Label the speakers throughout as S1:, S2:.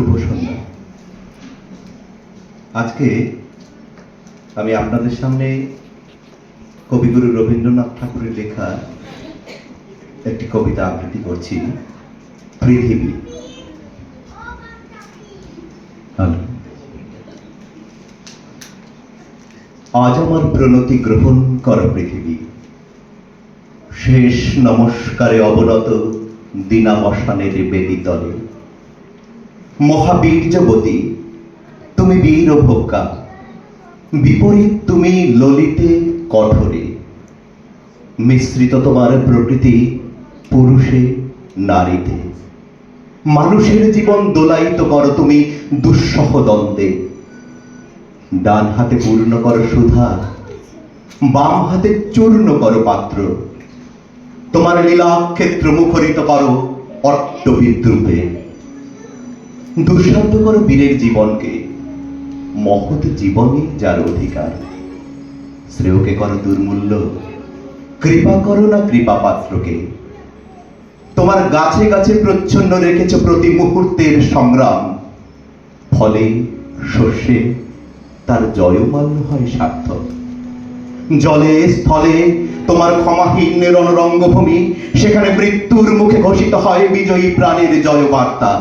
S1: শুভ সন্ধ্যা। আজকে আমি আপনাদের সামনে কবিগুরু রবীন্দ্রনাথ ঠাকুরের লেখা একটি কবিতা আবৃত্তি করছি, পৃথিবী। আজ আমার প্রণতি গ্রহণ কর পৃথিবী, শেষ নমস্কারে অবনত দিনাবসানের বেদিতলে। মহাবীর্যবতী তুমি বীরভোগ্যা, বিপরীত তুমি ললিতে কঠোরে। মিশ্রিত তোমার প্রকৃতি পুরুষে নারীতে। মানুষের জীবন দোলায়িত করো তুমি দুঃসহ দ্বন্দ্বে। ডান হাতে পূর্ণ করো সুধা, বাম হাতে চূর্ণ করো পাত্র। তোমার লীলা ক্ষেত্র মুখরিত করো অট্ট বিদ্রুপে। দুঃসাধ্য করো বীরের জীবনকে, মহৎ জীবনে যার অধিকার। শ্রেয়কে করো দুর্মূল্য, কৃপা করো না কৃপা পাত্রকে। তোমার গাছে গাছে প্রচ্ছন্ন রেখেছ প্রতি মুহূর্তের সংগ্রাম। ফলে শস্যে তার জয়মাল্য হয় সার্থক। জলে স্থলে তোমার ক্ষমাহীন রণরঙ্গভূমি, সেখানে মৃত্যুর মুখে ঘোষিত হয় বিজয়ী প্রাণের জয় বার্তা।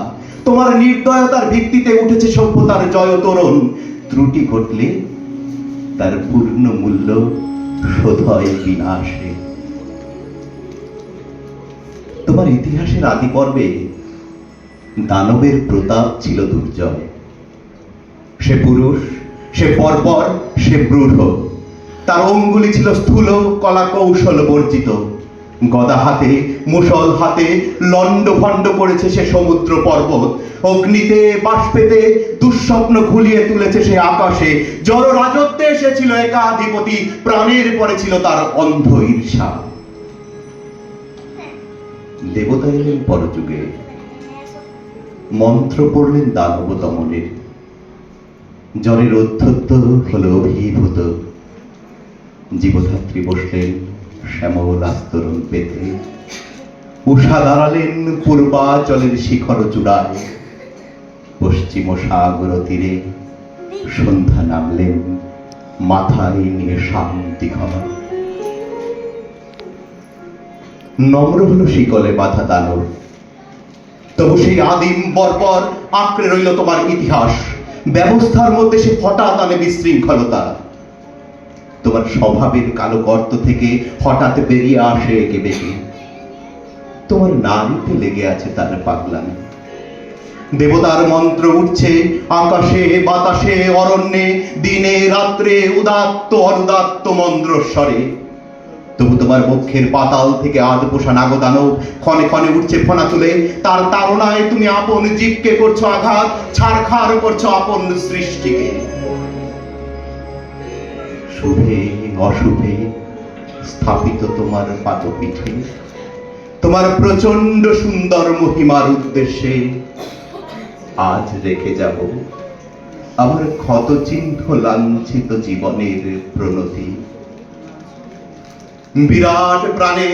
S1: তোমার নির্দয়তার ভিত্তিতে উঠেছে সভ্যতার জয় তোরণ। ত্রুটি ঘটলে তার পূর্ণ মূল্য শোধ হয় বিনাশে। তোমার ইতিহাসের আদি পর্বে দানবের প্রতাপ ছিল দুর্জয়। সে পুরুষ, সে বর্বর, সে ব্রূঢ়। তার অঙ্গুলি ছিল স্থূল কলা কৌশল বর্জিত। গদা হাতে মুষল হাতে লন্ড ভণ্ড করেছে সে সমুদ্র পর্বত। অগ্নিতে বাষ্পেতে দুঃস্বপ্ন ঘুলিয়ে তুলেছে সে আকাশে। জড় রাজত্বে এসেছিল একাধিপতি, প্রাণের পরে ছিল তার অন্ধ ঈর্ষা। দেবতা এলেন পরযুগে, মন্ত্র পড়লেন দানব দমনের। জলের অধ্যত্ত হল অভিভূত। জীবধাত্রী বসলেন শ্যামল আস্তরণ পেতে। উষা দাঁড়ালেন পূর্বাচলের শিখর চূড়ায়। পশ্চিম সাগর তীরে সন্ধ্যা নামলেন মাথায় নিয়ে শান্তি ঘর। নম্র হলো শিকলে বাধা দানব, তবু সেই আদিম বর্বর আঁকড়ে রইল তোমার ইতিহাস। ব্যবস্থার মধ্যে সে হঠাৎ আনে বিশৃঙ্খলতা। তোমার স্বভাবের কালো গর্ত থেকে হঠাৎ বেরিয়ে আসে একে বেঁকে। তোমার নারীতে লেগে আছে তার পাগলামি। দেবতার মন্ত্র উঠছে আকাশে বাতাসে অরণ্যে, দিনে রাত্রে উদাত্ত অনুদাত্ত মন্ত্রস্বরে। তবু তোমার বক্ষের পাতাল থেকে আধপোষা নাগদানব ক্ষণে ক্ষণে উঠছে ফোনা তুলে। তার তাড়নায় তুমি আপন জীবকে করছো আঘাত, ছাড়খাড় করছো আপন সৃষ্টিকে। শুভে অশুভে স্থাপিত তোমার পাদপীঠে, তোমার প্রচন্ড সুন্দর মহিমার উদ্দেশ্যে আজ রেখে যাব আমার ক্ষতচিহ্ন লাঞ্ছিত জীবনের প্রণতি। বিরাট প্রাণে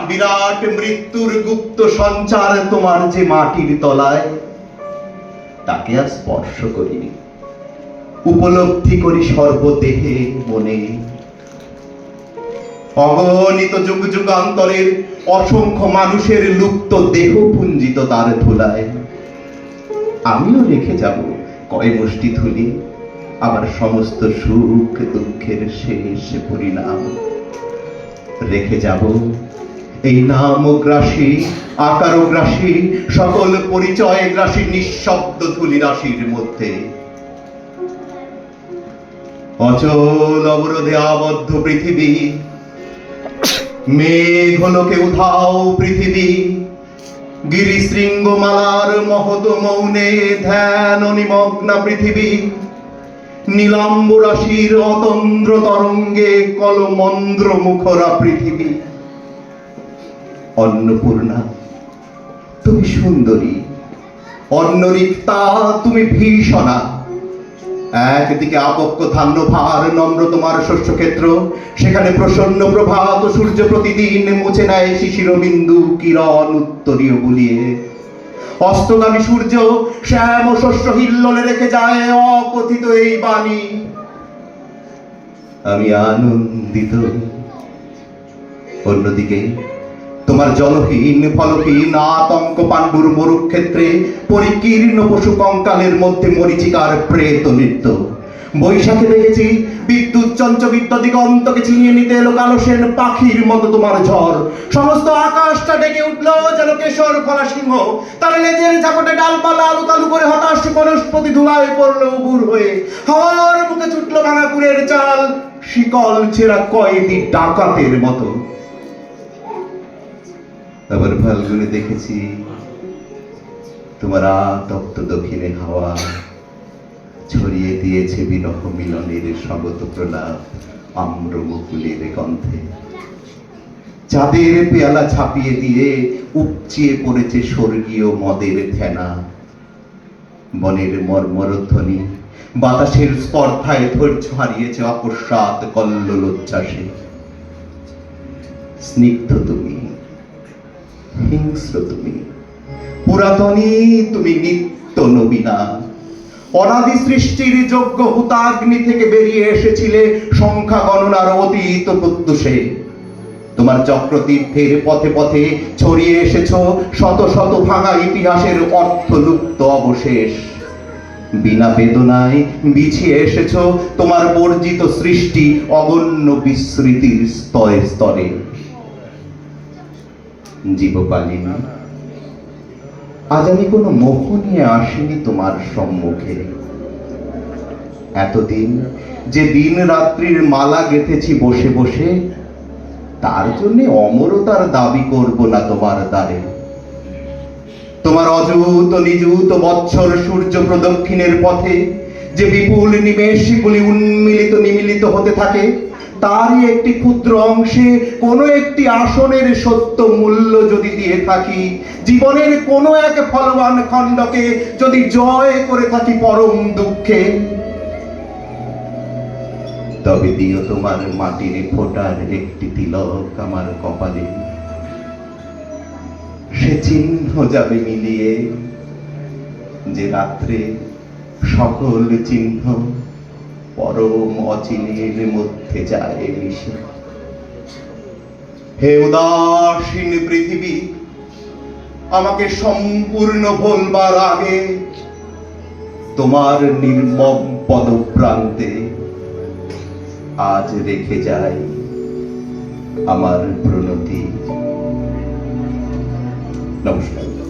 S1: বিরাট মৃত্যুর গুপ্ত সঞ্চার তোমার যে মাটির তলায়, তাকে আর স্পর্শ করিনি। উপলব্ধি করি সর্বদেহে মনে। অগণিত যুগ যুগান্তরের অসংখ্য মানুষের লুপ্ত দেহ পুঞ্জিত তার ধুলায়। আমিও রেখে যাব কয় মুষ্টি ধুলি আমার সমস্ত সুখ দুঃখের শেষ পরিণাম। রেখে যাব এই নামগ্রাসী আকারগ্রাসী সকল পরিচয় গ্রাসী নিঃশব্দ ধুলি রাশির মধ্যে। অচল অবরোধে আবদ্ধ পৃথিবী, মেঘলোকে উধাও পৃথিবী। গিরিশৃঙ্গমালার মহৎ মৌনে ধ্যান নিমগ্না পৃথিবী। নীলাম্ব রাশির অতন্দ্র তরঙ্গে কলমন্দ্র মুখরা পৃথিবী। অন্নপূর্ণা তুমি সুন্দরী, অন্নরিক্তা তুমি ভীষণা। একদিকে আপক্ষ ধান্য ভার নম্র তোমার শস্যক্ষেত্র, সেখানে প্রসন্ন প্রভাত সূর্য প্রতিদিন মুছে নেয় শিশির বিন্দু কিরণ উত্তরীয় বুলিয়ে। অস্তগামী সূর্য শ্যাম ও শস্য হিল্লোলে রেখে যায় অকথিত এই বাণী, আমি আনন্দিত। অন্যদিকে তোমার জলহীন ফলহীন আতঙ্ক পাণ্ডুর মরুক্ষেত্রে পরিকীর্ণ পশু কঙ্কালের মধ্যে মরীচিকার প্রেত নৃত্য। বৈশাখে দেখেছি বিদ্যুৎ চঞ্চবিদ্য দিগন্তকে ছিনিয়ে নিতে এলো কালো সেন পাখির মতো তোমার ঝড়। সমস্ত আকাশটা ডেকে উঠল যেন কেশর ফলা সিংহ, তার লেজের ঝাপটে ডালপালা আলু তালু করে হতাশ বনস্পতি ধুলায় পড়লো উবুর হয়ে। হাওয়ার মুখে ছুটলো ভাঙাকুড়ের চাল, শিকল ছেঁড়া কয়েদি ডাকাতের মতো। আবার ফাল্গুনে দেখেছি তোমার আতপ্ত দক্ষিণে হাওয়া ছড়িয়ে দিয়েছে বিরহ মিলনের স্বাগত প্রলাপ আম্রমুকুলের গন্ধে। চাঁদের পেয়ালা ছাপিয়ে দিয়ে উপচিয়ে পড়েছে স্বর্গীয় মদের ফেনা। বনের মর্মরধ্বনি বাতাসের স্পর্ধায় ধৈর্য হারিয়েছে অকস্মাৎ কল্লোল উচ্ছ্বাসে। স্নিগ্ধ তুমি, হিংস্র তুমি, পুরাতনী তুমি, নিত্য নবীনা। অনাদি সৃষ্টির যোগ্য হুতাগ্নি থেকে বেরিয়ে এসেছিলে সংখ্যা গণনার অতীত প্রত্যুষে। তোমার চক্রতীর্থের পথে পথে ছড়িয়ে এসেছ শত শত ভাঙা ইতিহাসের অর্থলুপ্ত অবশেষ। বিনা বেদনায় বিছিয়ে এসেছ তোমার বর্জিত সৃষ্টি অগণ্য বিস্মৃতির স্তরে স্তরে। জীবপালিনী, আজ আমি কোনো মোহ নিয়ে আসিনি তোমার সম্মুখে। এতদিন যে দিন রাত্রির মালা গেঁথেছি বসে বসে, তার জন্য অমরতার দাবি করব না তোমার দ্বারে। তোমার অযুত নিযুত বৎসর সূর্য প্রদক্ষিণের পথে যে বিপুল নিমেষগুলি উন্মিলিত নিমিলিত হতে থাকে, তারই একটি ক্ষুদ্র অংশে কোনো একটি আসনের সত্য মূল্য যদি দিয়ে থাকি, জীবনের কোনো এক ফলবান খণ্ডকে যদি জয় করে থাকি পরম দুঃখে, তবে দিও তোমার মাটির ফোটার একটি তিলক আমার কপালে। সে চিহ্ন যাবে মিলিয়ে যে রাত্রে সকল চিহ্ন পরম অচিনের মধ্যে যায় মিশে। হে উদাসীন পৃথিবী, আমাকে সম্পূর্ণ ভুলবার আগে তোমার নির্মম পদপ্রান্তে আজ রেখে যাই আমার প্রণতি। নমস্কার।